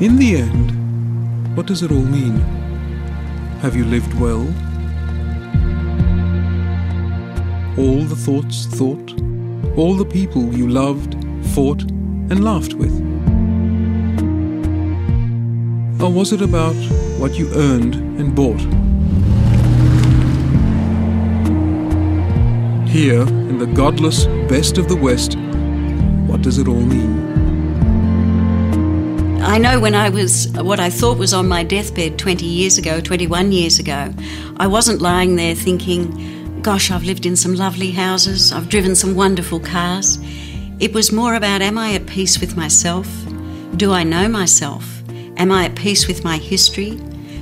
In the end, what does it all mean? Have you lived well? All the thoughts thought, all the people you loved, fought, and laughed with? Or was it about what you earned and bought? Here, in the godless best of the West, what does it all mean? I know when I was what I thought was on my deathbed 21 years ago, I wasn't lying there thinking, gosh, I've lived in some lovely houses, I've driven some wonderful cars. It was more about, am I at peace with myself? Do I know myself? Am I at peace with my history?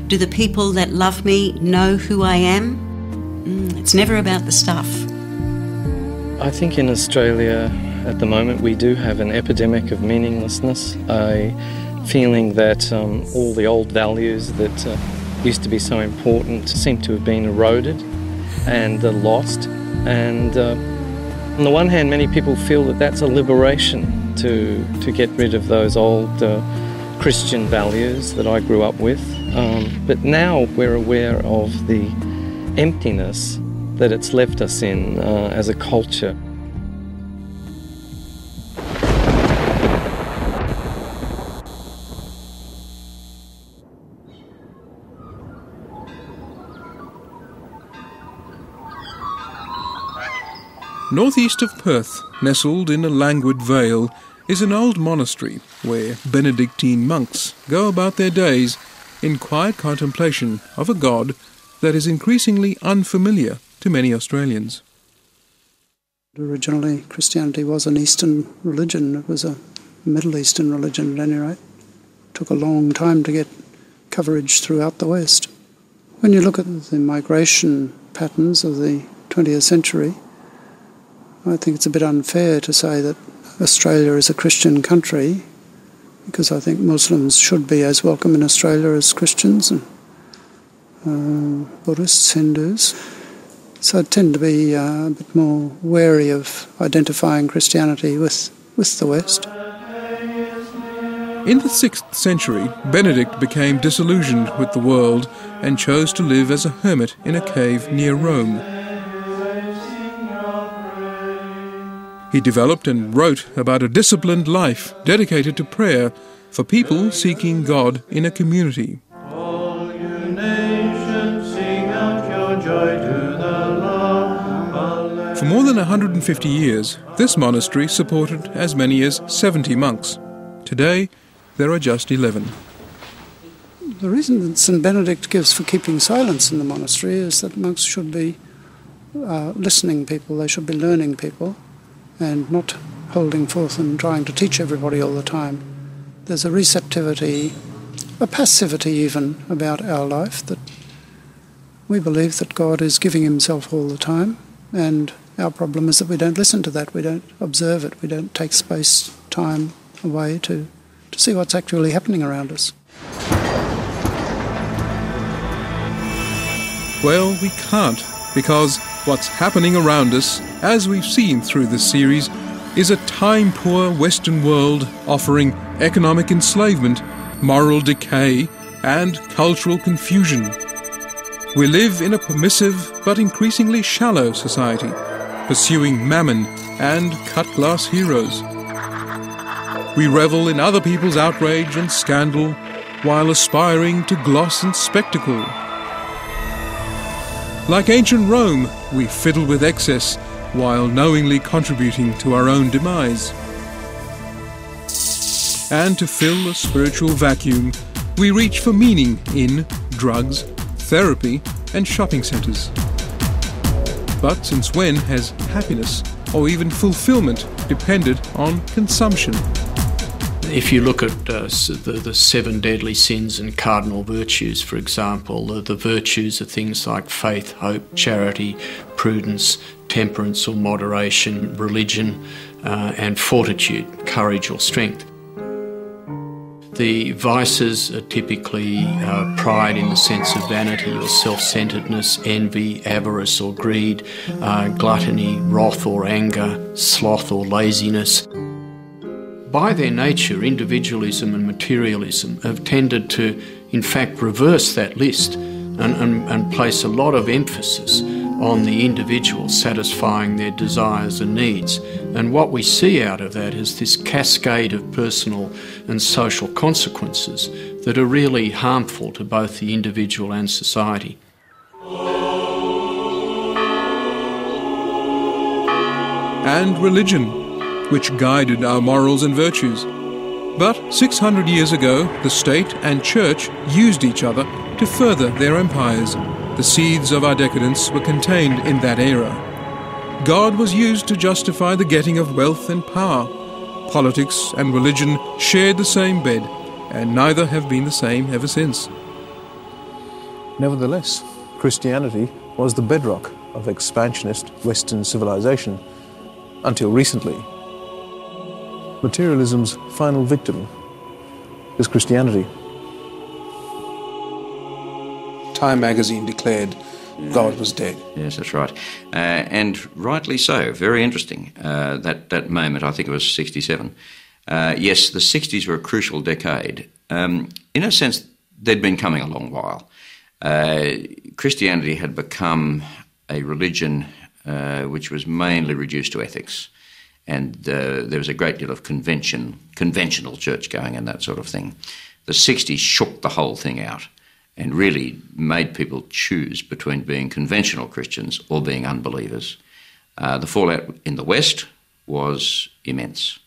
Do the people that love me know who I am? It's never about the stuff. I think in Australia at the moment we do have an epidemic of meaninglessness, a feeling that all the old values that used to be so important seem to have been eroded and lost. And on the one hand, many people feel that that's a liberation to get rid of those old Christian values that I grew up with. But now we're aware of the emptiness that it's left us in as a culture. Northeast of Perth, nestled in a languid vale, is an old monastery where Benedictine monks go about their days in quiet contemplation of a god that is increasingly unfamiliar to many Australians. Originally, Christianity was an Eastern religion. It was a Middle Eastern religion at any rate. It took a long time to get coverage throughout the West. When you look at the migration patterns of the 20th century, I think it's a bit unfair to say that Australia is a Christian country, because I think Muslims should be as welcome in Australia as Christians and Buddhists, Hindus. So I tend to be a bit more wary of identifying Christianity with the West. In the 6th century, Benedict became disillusioned with the world and chose to live as a hermit in a cave near Rome. He developed and wrote about a disciplined life dedicated to prayer for people seeking God in a community. All you nations, sing out your joy to the Lord. For more than 150 years, this monastery supported as many as 70 monks. Today, there are just 11. The reason that St. Benedict gives for keeping silence in the monastery is that monks should be listening people, they should be learning people, and not holding forth and trying to teach everybody all the time. There's a receptivity, a passivity even, about our life, that we believe that God is giving himself all the time, and our problem is that we don't listen to that, we don't observe it, we don't take space, time away to see what's actually happening around us. Well, we can't, because what's happening around us, as we've seen through this series, is a time-poor Western world offering economic enslavement, moral decay, and cultural confusion. We live in a permissive but increasingly shallow society, pursuing mammon and cut-glass heroes. We revel in other people's outrage and scandal while aspiring to gloss and spectacle. Like ancient Rome, we fiddle with excess while knowingly contributing to our own demise. And to fill a spiritual vacuum, we reach for meaning in drugs, therapy, and shopping centres. But since when has happiness or even fulfilment depended on consumption? If you look at the 7 deadly sins and cardinal virtues, for example, the virtues are things like faith, hope, charity, prudence, temperance or moderation, religion, and fortitude, courage or strength. The vices are typically pride in the sense of vanity or self-centeredness, envy, avarice or greed, gluttony, wrath or anger, sloth or laziness. By their nature, individualism and materialism have tended to, in fact, reverse that list and place a lot of emphasis on the individual satisfying their desires and needs. And what we see out of that is this cascade of personal and social consequences that are really harmful to both the individual and society. And religion, which guided our morals and virtues. But 600 years ago, the state and church used each other to further their empires. The seeds of our decadence were contained in that era. God was used to justify the getting of wealth and power. Politics and religion shared the same bed, and neither have been the same ever since. Nevertheless, Christianity was the bedrock of expansionist Western civilization until recently. Materialism's final victim is Christianity. Time magazine declared God was dead. Yes, that's right. And rightly so. Very interesting. That moment, I think it was 67. Yes, the 60s were a crucial decade. In a sense, they'd been coming a long while. Christianity had become a religion which was mainly reduced to ethics. And there was a great deal of conventional church going and that sort of thing. The 60s shook the whole thing out and really made people choose between being conventional Christians or being unbelievers. The fallout in the West was immense.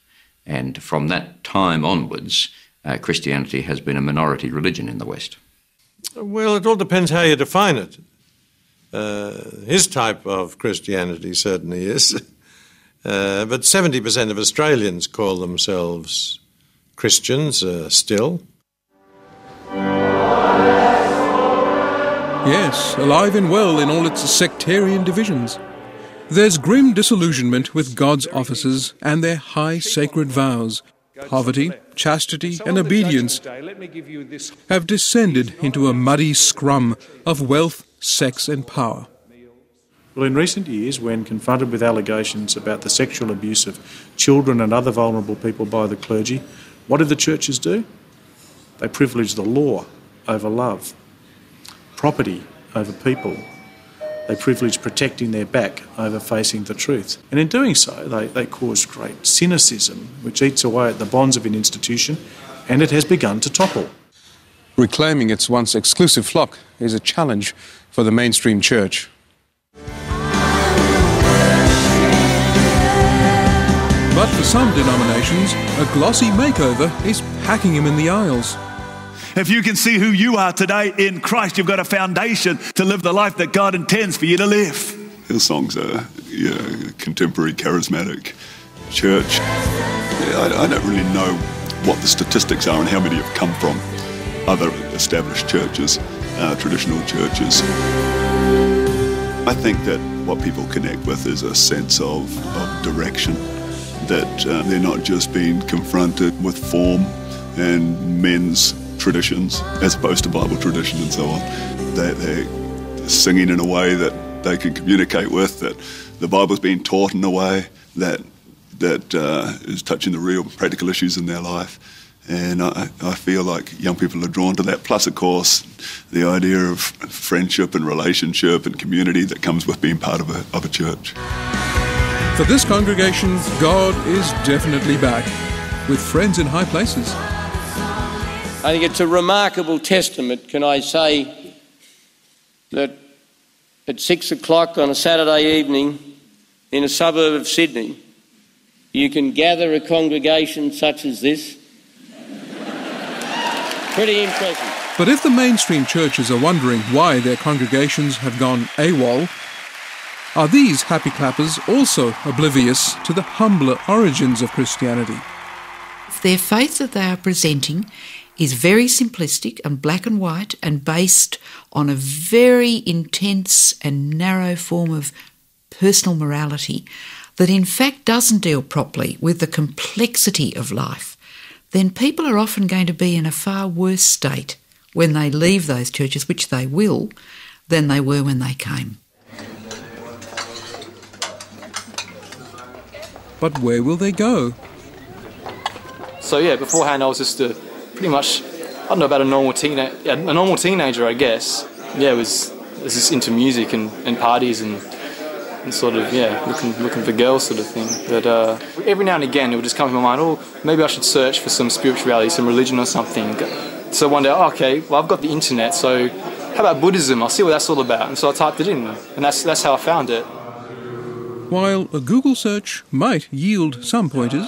And from that time onwards, Christianity has been a minority religion in the West. Well, it all depends how you define it. His type of Christianity certainly is. But 70% of Australians call themselves Christians still. Yes, alive and well in all its sectarian divisions. There's grim disillusionment with God's offices and their high sacred vows. Poverty, chastity and obedience have descended into a muddy scrum of wealth, sex and power. Well, in recent years, when confronted with allegations about the sexual abuse of children and other vulnerable people by the clergy, what did the churches do? They privileged the law over love, property over people. They privileged protecting their back over facing the truth. And in doing so, they caused great cynicism, which eats away at the bonds of an institution, and it has begun to topple. Reclaiming its once exclusive flock is a challenge for the mainstream church. But for some denominations, a glossy makeover is packing him in the aisles. If you can see who you are today in Christ, you've got a foundation to live the life that God intends for you to live. Hillsong's a contemporary charismatic church. I don't really know what the statistics are and how many have come from other established churches, traditional churches. I think that what people connect with is a sense of direction, that they're not just being confronted with form and men's traditions as opposed to Bible tradition and so on. They're singing in a way that they can communicate with, that the Bible's being taught in a way that is touching the real practical issues in their life. And I feel like young people are drawn to that. Plus, of course, the idea of friendship and relationship and community that comes with being part of a church. For this congregation, God is definitely back, with friends in high places. I think it's a remarkable testament, can I say, that at 6 o'clock on a Saturday evening in a suburb of Sydney, you can gather a congregation such as this. Pretty impressive. But if the mainstream churches are wondering why their congregations have gone AWOL, are these happy clappers also oblivious to the humbler origins of Christianity? Their faith that they are presenting is very simplistic and black and white and based on a very intense and narrow form of personal morality that in fact doesn't deal properly with the complexity of life, then people are often going to be in a far worse state when they leave those churches, which they will, than they were when they came. But where will they go? So yeah, beforehand I was just pretty much, I don't know, about a normal teenager, I guess. Yeah, was just into music and parties and sort of, looking for girls sort of thing. But every now and again it would just come to my mind, oh, maybe I should search for some spirituality, some religion or something. So one day, okay, well, I've got the internet, so how about Buddhism? I'll see what that's all about. And so I typed it in, and that's how I found it. While a Google search might yield some pointers,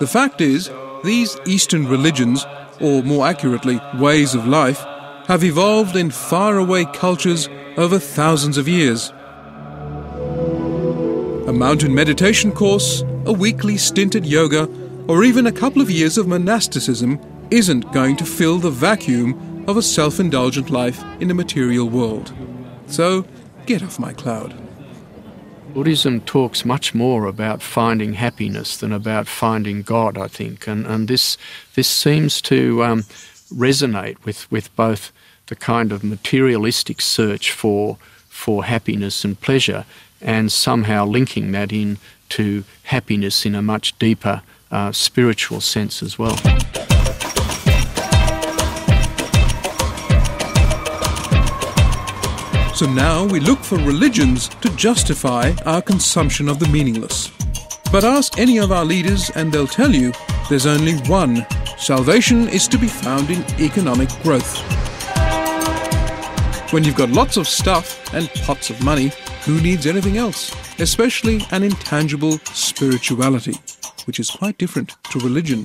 the fact is these Eastern religions, or more accurately, ways of life, have evolved in faraway cultures over thousands of years. A mountain meditation course, a weekly stint at yoga, or even a couple of years of monasticism isn't going to fill the vacuum of a self-indulgent life in a material world. So, get off my cloud. Buddhism talks much more about finding happiness than about finding God, I think, and this seems to resonate with both the kind of materialistic search for happiness and pleasure, and somehow linking that in to happiness in a much deeper spiritual sense as well. So now we look for religions to justify our consumption of the meaningless. But ask any of our leaders and they'll tell you there's only one. Salvation is to be found in economic growth. When you've got lots of stuff and pots of money, who needs anything else? Especially an intangible spirituality, which is quite different to religion.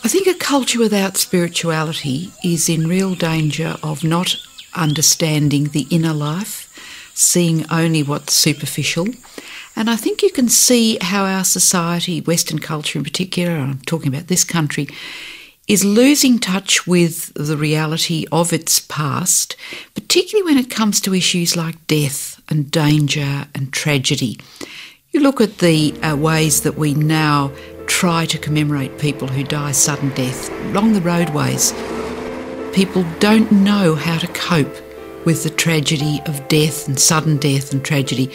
I think a culture without spirituality is in real danger of not understanding the inner life, seeing only what's superficial. And I think you can see how our society, Western culture in particular, I'm talking about this country, is losing touch with the reality of its past, particularly when it comes to issues like death and danger and tragedy. You look at the ways that we now try to commemorate people who die sudden death along the roadways. People don't know how to cope with the tragedy of death and sudden death and tragedy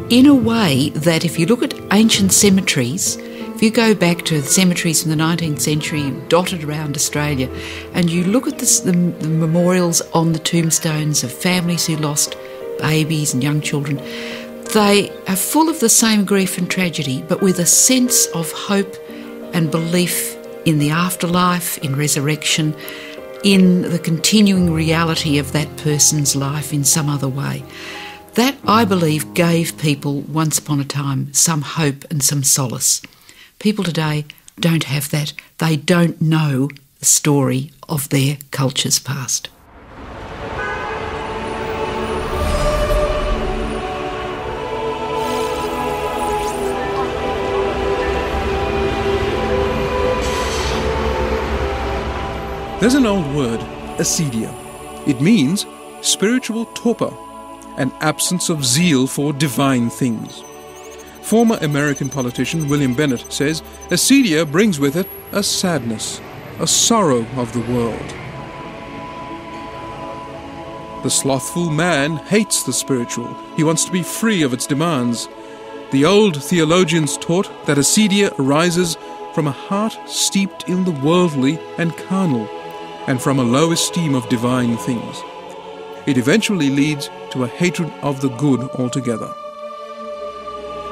in a way that if you look at ancient cemeteries, if you go back to the cemeteries from the 19th century dotted around Australia and you look at the memorials on the tombstones of families who lost babies and young children, they are full of the same grief and tragedy, but with a sense of hope and belief in the afterlife, in resurrection, in the continuing reality of that person's life in some other way. That, I believe, gave people once upon a time some hope and some solace. People today don't have that. They don't know the story of their culture's past. There's an old word, acedia. It means spiritual torpor, an absence of zeal for divine things. Former American politician William Bennett says acedia brings with it a sadness, a sorrow of the world. The slothful man hates the spiritual. He wants to be free of its demands. The old theologians taught that acedia arises from a heart steeped in the worldly and carnal, and from a low esteem of divine things. It eventually leads to a hatred of the good altogether.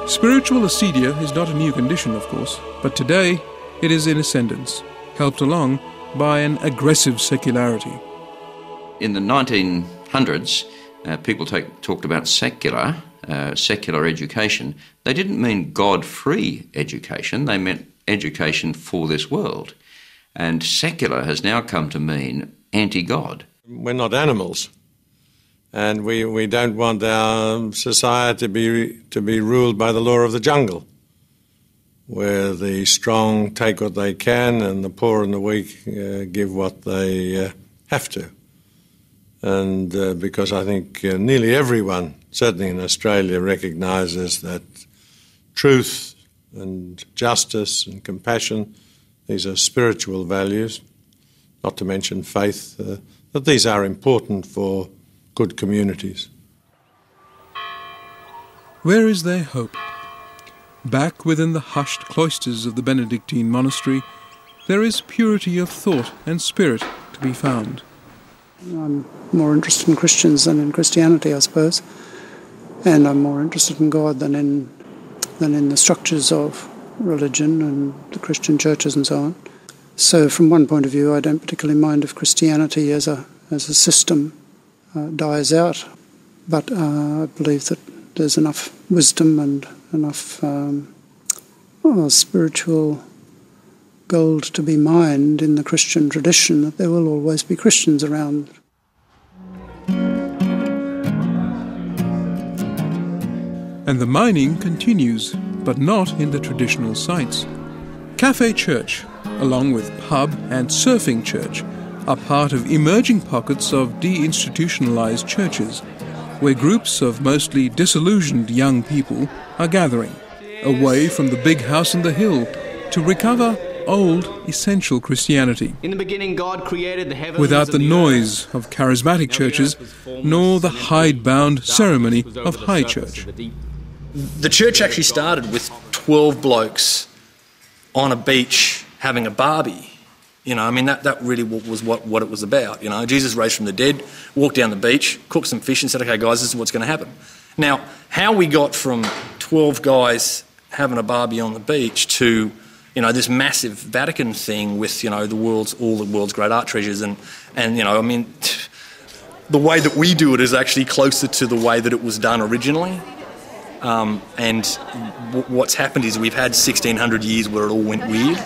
Spiritual acedia is not a new condition, of course, but today it is in ascendance, helped along by an aggressive secularity. In the 1900s, people talked about secular education. They didn't mean God-free education, they meant education for this world. And secular has now come to mean anti-God. We're not animals, and we don't want our society to be ruled by the law of the jungle, where the strong take what they can and the poor and the weak give what they have to. And because I think nearly everyone, certainly in Australia, recognises that truth and justice and compassion, these are spiritual values, not to mention faith, that these are important for good communities. Where is their hope? Back within the hushed cloisters of the Benedictine monastery, there is purity of thought and spirit to be found. I'm more interested in Christians than in Christianity, I suppose, and I'm more interested in God than in the structures of religion and the Christian churches and so on. So from one point of view, I don't particularly mind if Christianity as a system dies out, but I believe that there's enough wisdom and enough spiritual gold to be mined in the Christian tradition that there will always be Christians around. And the mining continues, but not in the traditional sites. Cafe Church, along with pub and surfing church, are part of emerging pockets of deinstitutionalised churches, where groups of mostly disillusioned young people are gathering, away from the big house on the hill, to recover old, essential Christianity. In the beginning, God created the heavens without the and noise of charismatic churches, nor the hidebound ceremony of high church. The church actually started with 12 blokes on a beach having a barbie. You know, I mean, that really was what it was about. You know, Jesus raised from the dead, walked down the beach, cooked some fish and said, okay, guys, this is what's going to happen. Now, how we got from 12 guys having a barbie on the beach to, you know, this massive Vatican thing with, you know, all the world's great art treasures and you know, I mean, the way that we do it is actually closer to the way that it was done originally. And what's happened is we've had 1,600 years where it all went weird.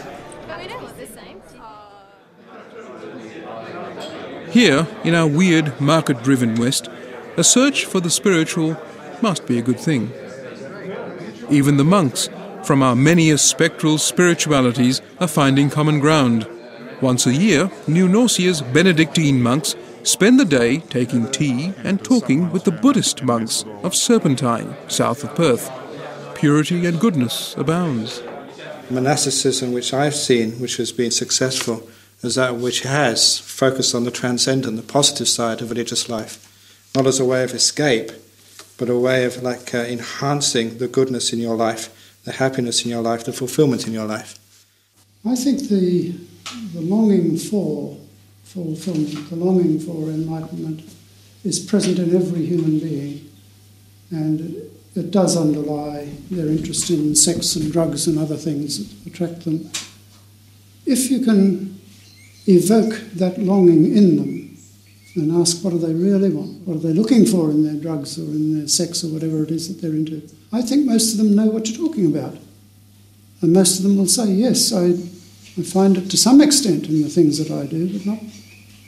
Here, in our weird, market-driven West, a search for the spiritual must be a good thing. Even the monks, from our many spectral spiritualities, are finding common ground. Once a year, New Norcia's Benedictine monks spend the day taking tea and talking with the Buddhist monks of Serpentine, south of Perth. Purity and goodness abounds. Monasticism which I've seen, which has been successful, is that which has focused on the transcendent, the positive side of religious life, not as a way of escape, but a way of enhancing the goodness in your life, the happiness in your life, the fulfillment in your life. I think the longing for fulfillment, the longing for enlightenment is present in every human being, and it does underlie their interest in sex and drugs and other things that attract them. If you can evoke that longing in them and ask what do they really want, what are they looking for in their drugs or in their sex or whatever it is that they're into, I think most of them know what you're talking about. And most of them will say, yes, I find it to some extent in the things that I do, but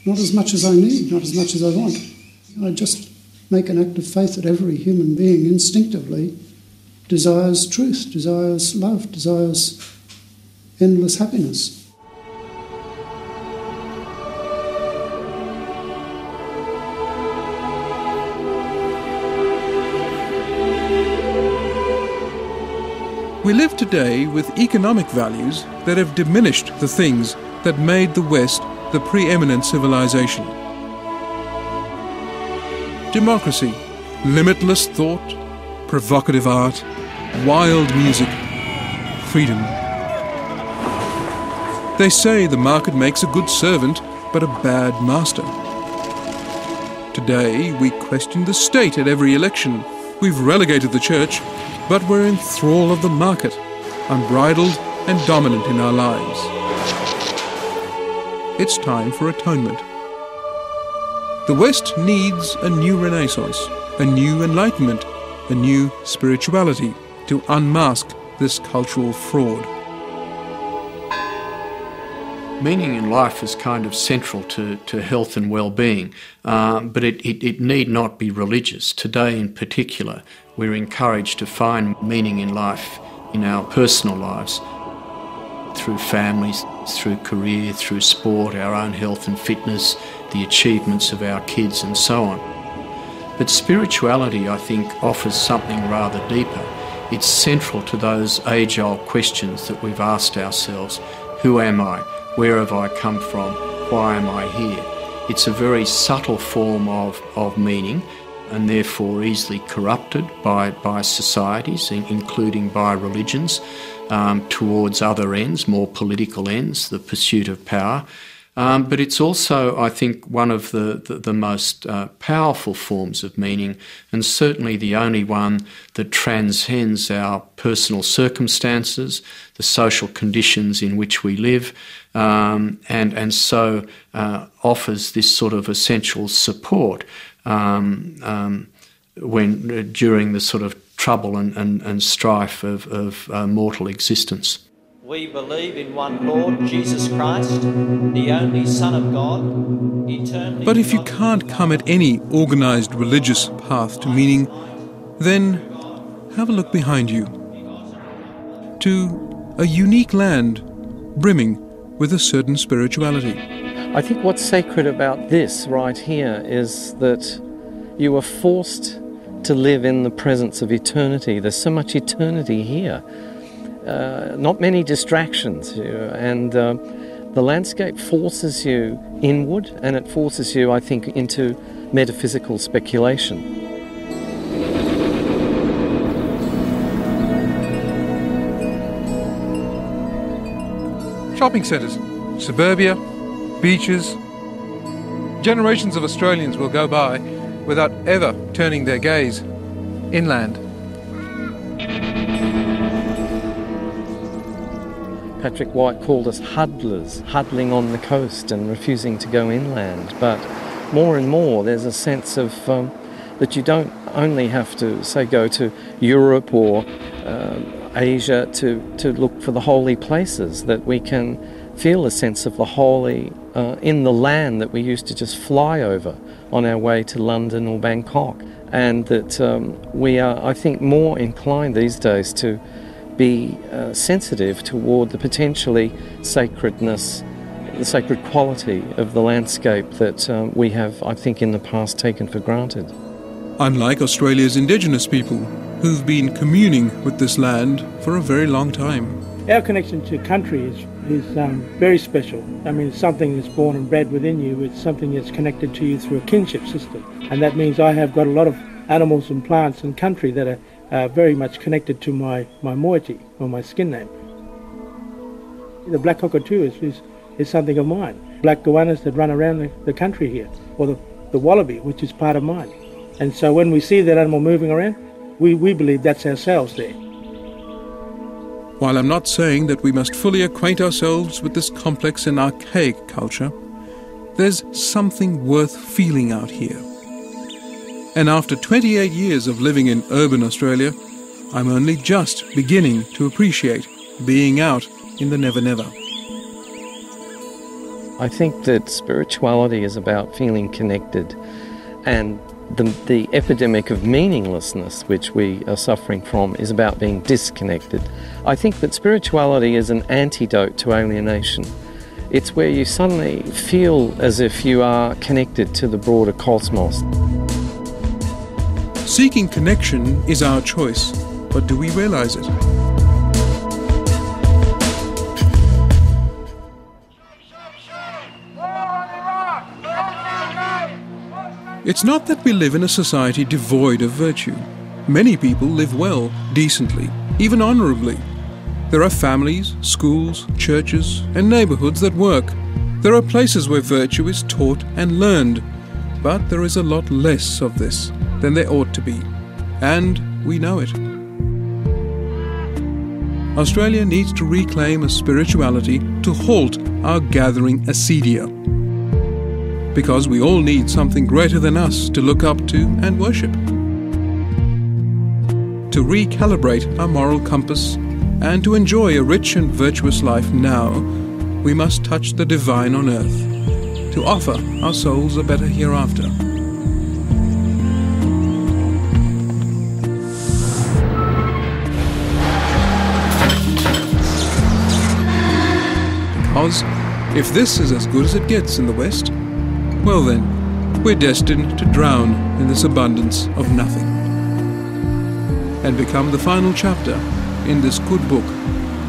not as much as I need, not as much as I want. I just make an act of faith that every human being instinctively desires truth, desires love, desires endless happiness. We live today with economic values that have diminished the things that made the West the preeminent civilization. Democracy, limitless thought, provocative art, wild music, freedom. They say the market makes a good servant, but a bad master. Today, we question the state at every election. We've relegated the church, but we're in thrall of the market, unbridled and dominant in our lives. It's time for atonement. The West needs a new renaissance, a new enlightenment, a new spirituality to unmask this cultural fraud. Meaning in life is kind of central to health and well-being, but it need not be religious. Today in particular, we're encouraged to find meaning in life, in our personal lives, through families, through career, through sport, our own health and fitness, the achievements of our kids and so on. But spirituality, I think, offers something rather deeper. It's central to those age-old questions that we've asked ourselves. Who am I? Where have I come from? Why am I here? It's a very subtle form of meaning, and therefore easily corrupted by societies, including by religions, towards other ends, more political ends, the pursuit of power. But it's also, I think, one of the most powerful forms of meaning, and certainly the only one that transcends our personal circumstances, the social conditions in which we live, and so offers this sort of essential support when during the sort of trouble and strife of mortal existence. We believe in one Lord, Jesus Christ, the only Son of God, eternally. But if you can't come at any organised religious path to meaning, then have a look behind you. To a unique land brimming with a certain spirituality. I think what's sacred about this right here is that you are forced to live in the presence of eternity. There's so much eternity here. Not many distractions, and the landscape forces you inward, and it forces you, I think, into metaphysical speculation. Shopping centres, suburbia, beaches. Generations of Australians will go by without ever turning their gaze inland. Patrick White called us huddlers, huddling on the coast and refusing to go inland. But more and more there's a sense of that you don't only have to, say, go to Europe or Asia to look for the holy places, that we can feel a sense of the holy in the land that we used to just fly over on our way to London or Bangkok. And that we are, I think, more inclined these days to be sensitive toward the potentially sacredness, the sacred quality of the landscape that we have, I think, in the past taken for granted. Unlike Australia's Indigenous people, who've been communing with this land for a very long time. Our connection to country is very special. I mean, it's something that's born and bred within you. It's something that's connected to you through a kinship system. And that means I have got a lot of animals and plants and country that are very much connected to my moiety, or my skin name. The black cockatoo is something of mine. Black goannas that run around the country here, or the wallaby, which is part of mine. And so when we see that animal moving around, we believe that's ourselves there. While I'm not saying that we must fully acquaint ourselves with this complex and archaic culture, there's something worth feeling out here. And after 28 years of living in urban Australia, I'm only just beginning to appreciate being out in the never-never. I think that spirituality is about feeling connected, and the epidemic of meaninglessness which we are suffering from is about being disconnected. I think that spirituality is an antidote to alienation. It's where you suddenly feel as if you are connected to the broader cosmos. Seeking connection is our choice, but do we realize it? It's not that we live in a society devoid of virtue. Many people live well, decently, even honourably. There are families, schools, churches, and neighbourhoods that work. There are places where virtue is taught and learned, but there is a lot less of this than there ought to be, and we know it. Australia needs to reclaim a spirituality to halt our gathering acedia, because we all need something greater than us to look up to and worship. To recalibrate our moral compass and to enjoy a rich and virtuous life now, we must touch the divine on earth, to offer our souls a better hereafter. Because if this is as good as it gets in the West, well then, we're destined to drown in this abundance of nothing and become the final chapter in this good book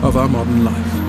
of our modern life.